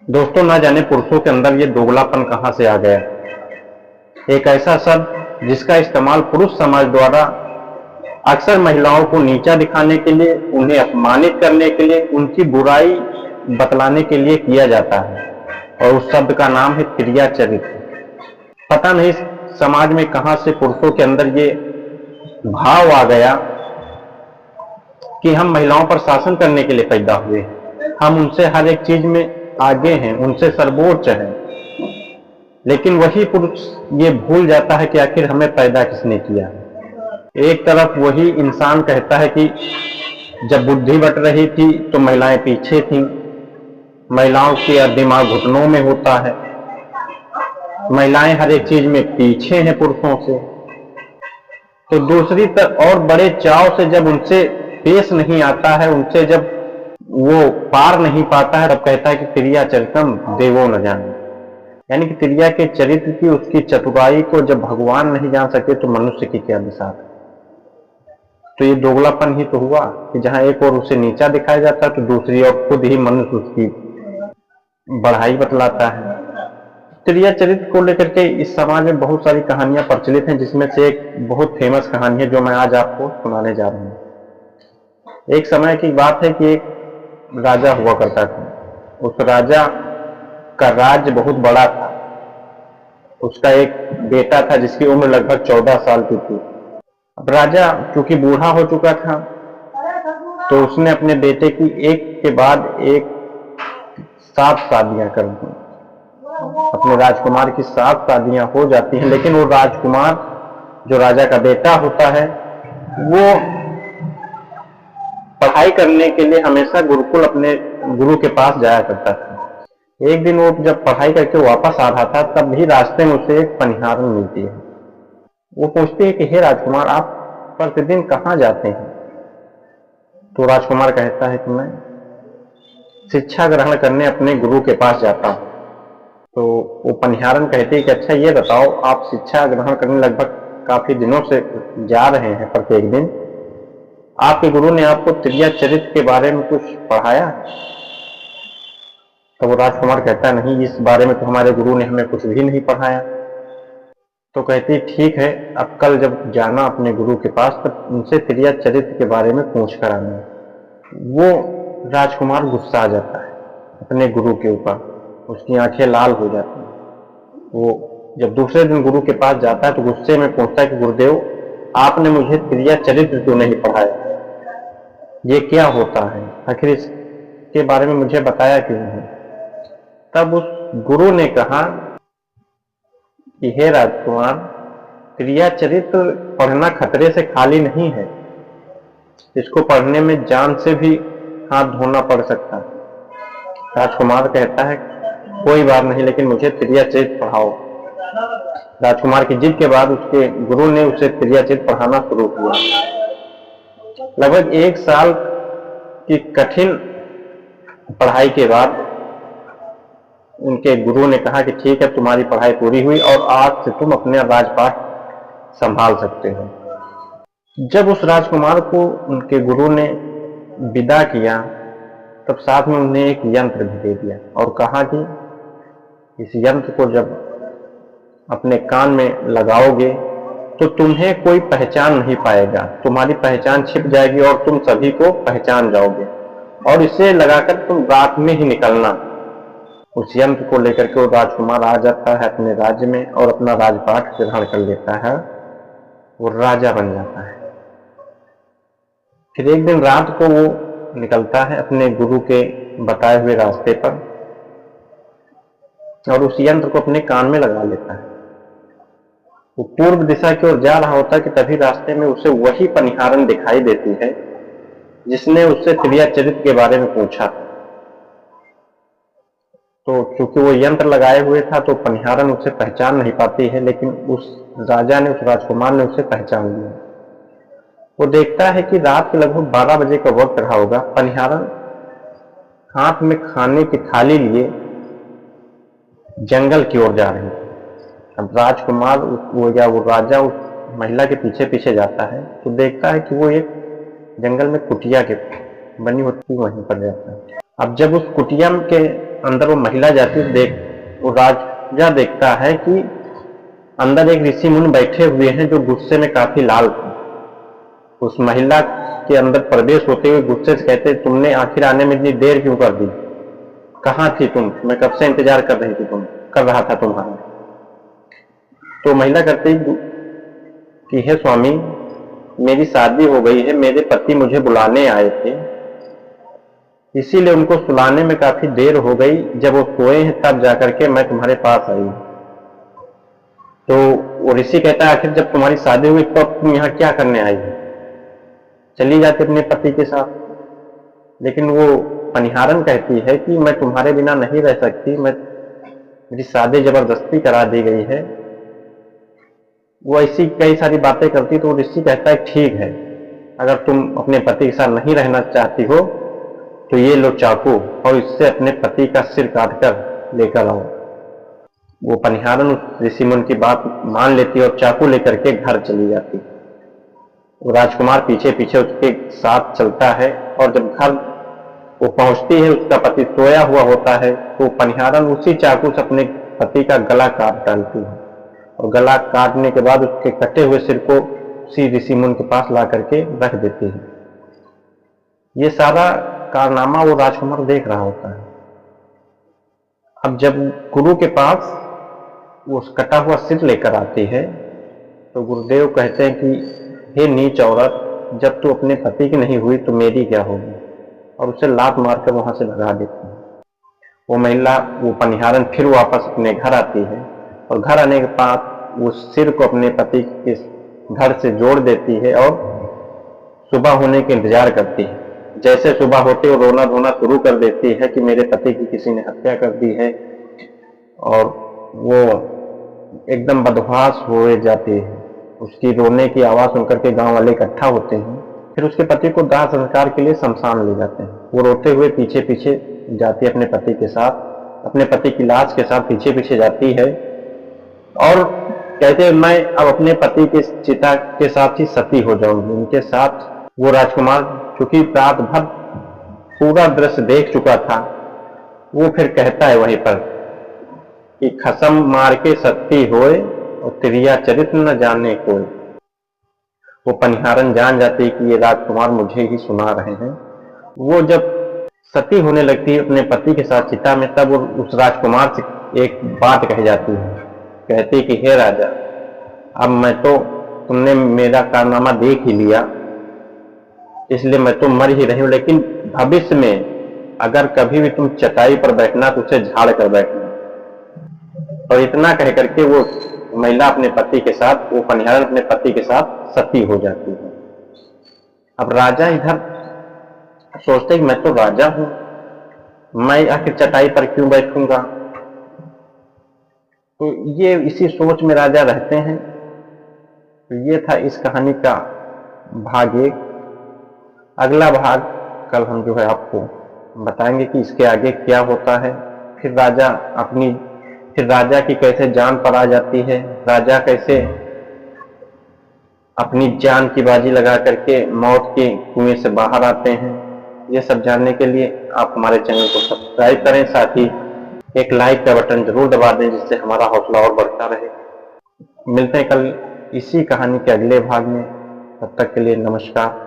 दोस्तों, ना जाने पुरुषों के अंदर ये दोगलापन कहां से आ गया। एक ऐसा शब्द जिसका इस्तेमाल पुरुष समाज द्वारा अक्सर महिलाओं को नीचा दिखाने के लिए, उन्हें अपमानित करने के लिए, उनकी बुराई बतलाने के लिए किया जाता है, और उस शब्द का नाम है क्रिया चरित्र। पता नहीं समाज में कहां से पुरुषों के अंदर ये भाव आ गया कि हम महिलाओं पर शासन करने के लिए पैदा हुए हैं, हम उनसे हर एक चीज में आगे हैं, उनसे सर्वोच्च हैं। लेकिन वही पुरुष ये भूल जाता है कि आखिर हमें पैदा किसने किया। एक तरफ वही इंसान कहता है कि जब बुद्धि बट रही थी तो महिलाएं पीछे थीं, महिलाओं के दिमाग घुटनों में होता है, महिलाएं हर एक चीज में पीछे हैं पुरुषों से। तो दूसरी तरफ और बड़े चाव से जब उनसे पेश नहीं आता है, उनसे जब वो पार नहीं पाता है, तब कहता है कि क्रिया चरितम देवो न जाने। यानी कि क्रिया के चरित्र की, उसकी चतुराई को जब भगवान नहीं जान सके तो मनुष्य की क्या मिसाल। तो ये दोगलापन ही तो हुआ कि जहां एक और उसे नीचा दिखाया जाता है तो दूसरी ओर खुद ही मनुष्य उसकी बढ़ाई बतलाता है। क्रिया चरित्र को लेकर के इस समाज में बहुत सारी कहानियां प्रचलित हैं, जिसमें से एक बहुत फेमस कहानी है जो मैं आज आपको सुनाने जा रहा हूं। एक समय की बात है कि एक राजा हुआ करता था। उस राजा का राज्य बहुत बड़ा था। उसका एक बेटा था जिसकी उम्र लगभग 14 साल की थी। अब राजा चूंकि बूढ़ा हो चुका था, तो उसने अपने बेटे की एक के बाद एक 7 शादियां कर दी। अपने राजकुमार की 7 शादियां हो जाती हैं, लेकिन वो राजकुमार जो राजा का बेटा होता है, वो पढ़ाई करने के लिए हमेशा गुरुकुल अपने गुरु के पास जाया करता था। एक दिन वो जब पढ़ाई करके वापस आ रहा था, तब भी रास्ते में उसे एक पनिहारन मिलती है। वो पूछती है कि हे राजकुमार, आप प्रतिदिन कहाँ जाते हैं? तो राजकुमार कहता है कि मैं शिक्षा ग्रहण करने अपने गुरु के पास जाता हूँ। तो वो पनिहारन कहती है कि अच्छा ये बताओ, आप शिक्षा ग्रहण करने लगभग काफी दिनों से जा रहे हैं प्रत्येक दिन, आपके गुरु ने आपको क्रिया चरित्र के बारे में कुछ पढ़ाया? तो वो राजकुमार कहता है नहीं, इस बारे में तो हमारे गुरु ने हमें कुछ भी नहीं पढ़ाया। तो कहती ठीक है, अब कल जब जाना अपने गुरु के पास, तब उनसे क्रिया चरित्र के बारे में पूछ कर आना। वो राजकुमार गुस्सा आ जाता है अपने गुरु के ऊपर, उसकी आंखें लाल हो जाती हैं। वो जब दूसरे दिन गुरु के पास जाता है तो गुस्से में पूछता है कि गुरुदेव, आपने मुझे क्रिया चरित्र क्यों नहीं पढ़ाया? ये क्या होता है? आखिर इसके बारे में मुझे बताया क्यों नहीं? तब उस गुरु ने कहा कि हे राजकुमार, क्रिया चरित्र पढ़ना खतरे से खाली नहीं है, इसको पढ़ने में जान से भी हाथ धोना पड़ सकता है। राजकुमार कहता है कोई बात नहीं, लेकिन मुझे क्रिया चरित्र पढ़ाओ। राजकुमार की जिद के बाद उसके गुरु ने उसे क्रिया चरित्र पढ़ाना शुरू किया। लगभग 1 साल की कठिन पढ़ाई के बाद उनके गुरु ने कहा कि ठीक है, तुम्हारी पढ़ाई पूरी हुई और आज से तुम अपने राजपाट संभाल सकते हो। जब उस राजकुमार को उनके गुरु ने विदा किया, तब साथ में उन्हें एक यंत्र भी दे दिया और कहा कि इस यंत्र को जब अपने कान में लगाओगे तो तुम्हें कोई पहचान नहीं पाएगा, तुम्हारी पहचान छिप जाएगी और तुम सभी को पहचान जाओगे, और इसे लगाकर तुम रात में ही निकलना। उस यंत्र को लेकर के वो राजकुमार आ जाता है अपने राज्य में और अपना राजपाट ग्रहण कर लेता है, वो राजा बन जाता है। फिर एक दिन रात को वो निकलता है अपने गुरु के बताए हुए रास्ते पर और उस यंत्र को अपने कान में लगा लेता है। वो पूर्व दिशा की ओर जा रहा होता है कि तभी रास्ते में उसे वही पनिहारन दिखाई देती है जिसने उससे क्रिया चरित्र के बारे में पूछा। तो चूंकि वो यंत्र लगाए हुए था तो पनिहारन उसे पहचान नहीं पाती है, लेकिन उस राजा ने, उस राजकुमार ने उसे पहचान लिया। वो देखता है कि रात के लगभग 12 बजे का वक्त रहा होगा। पनिहारन हाथ में खाने की थाली लिए जंगल की ओर जा रही है। अब राजकुमार वो राजा उस महिला के पीछे पीछे जाता है तो देखता है कि वो एक जंगल में कुटिया के बनी होती वहीं पर जाता है। अब जब उस कुटिया के अंदर वो महिला जाती है, वो राजा देखता है कि अंदर एक ऋषि मुनि बैठे हुए हैं जो गुस्से में काफी लाल थे। उस महिला के अंदर प्रवेश होते हुए गुस्से से कहते, तुमने आखिर आने में इतनी देर क्यों कर दी? कहाँ थी तुम? मैं कब से इंतजार कर रही थी, कर रहा था तुम्हारा। तो महिला कहती कि हे स्वामी, मेरी शादी हो गई है, मेरे पति मुझे बुलाने आए थे, इसीलिए उनको सुलाने में काफी देर हो गई। जब वो सोए हैं तब जाकर के मैं तुम्हारे पास आई। तो वो ऋषि कहता है, आखिर जब तुम्हारी शादी हुई तो तुम यहाँ क्या करने आई? चली जाती अपने पति के साथ। लेकिन वो पनिहारन कहती है कि मैं तुम्हारे बिना नहीं रह सकती, मेरी शादी जबरदस्ती करा दी गई है। वो ऐसी कई सारी बातें करती। तो ऋषि कहता है, ठीक है, अगर तुम अपने पति के साथ नहीं रहना चाहती हो तो ये लो चाकू और इससे अपने पति का सिर काट कर लेकर आओ। वो पनिहारन उस ऋषि मुनि की बात मान लेती और चाकू लेकर के घर चली जाती। वो राजकुमार पीछे पीछे उसके साथ चलता है और जब घर वो पहुंचती है, उसका पति सोया हुआ होता है। तो पनिहारन उसी चाकू से अपने पति का गला काट डालती है और गला काटने के बाद उसके कटे हुए सिर को उसी ऋषि मुनि के पास ला करके रख देती है। ये सारा कारनामा वो राजकुमार देख रहा होता है। अब जब गुरु के पास वो कटा हुआ सिर लेकर आती है तो गुरुदेव कहते हैं कि हे नीच औरत, जब तू अपने पति की नहीं हुई तो मेरी क्या होगी, और उसे लात मारकर वहां से भगा देती है। वो महिला, वो पनिहारन फिर वापस अपने घर आती है और घर आने के बाद वो सिर को अपने पति के घर से जोड़ देती है और सुबह होने के इंतजार करती है। जैसे सुबह होते वो रोना धोना शुरू कर देती है कि मेरे पति की किसी ने हत्या कर दी है, और वो एकदम बदहवास हो जाती है। उसकी रोने की आवाज सुनकर के गांव वाले इकट्ठा होते हैं। फिर उसके पति को दाह संस्कार के लिए शमशान ले जाते हैं। वो रोते हुए पीछे पीछे जाती है अपने पति के साथ, अपने पति की लाश के साथ पीछे पीछे जाती है और कहते हैं, मैं अब अपने पति के चिता के साथ ही सती हो जाऊंगी, उनके साथ। वो राजकुमार चूंकि रात भर पूरा दृश्य देख चुका था, वो फिर कहता है वहीं पर कि खसम मार के सती होए और त्रिया चरित्र न जाने कोई। वो पनिहारन जान जाती है कि ये राजकुमार मुझे ही सुना रहे हैं। वो जब सती होने लगती है अपने पति के साथ चिता में, तब वो उस राजकुमार से एक बात कह जाती है। कहती कि हे राजा, अब मैं तो, तुमने मेरा कारनामा देख ही लिया, इसलिए मैं तो मर ही रही हूं, लेकिन भविष्य में अगर कभी भी तुम चटाई पर बैठना तो उसे झाड़ कर बैठना। और इतना कह करके वो महिला अपने पति के साथ, वो पनिहारन अपने पति के साथ सती हो जाती है। अब राजा इधर सोचते कि मैं तो राजा हूं, मैं आखिर चटाई पर क्यों बैठूंगा। तो ये इसी सोच में राजा रहते हैं। तो ये था इस कहानी का भाग 1। अगला भाग कल हम जो है आपको बताएंगे कि इसके आगे क्या होता है। फिर राजा की कैसे जान पर आ जाती है, राजा कैसे अपनी जान की बाजी लगा करके मौत के कुएं से बाहर आते हैं। ये सब जानने के लिए आप हमारे चैनल को सब्सक्राइब करें, साथ ही एक लाइक का बटन जरूर दबा दें, जिससे हमारा हौसला और बढ़ता रहे। मिलते हैं कल इसी कहानी के अगले भाग में। तब तक के लिए नमस्कार।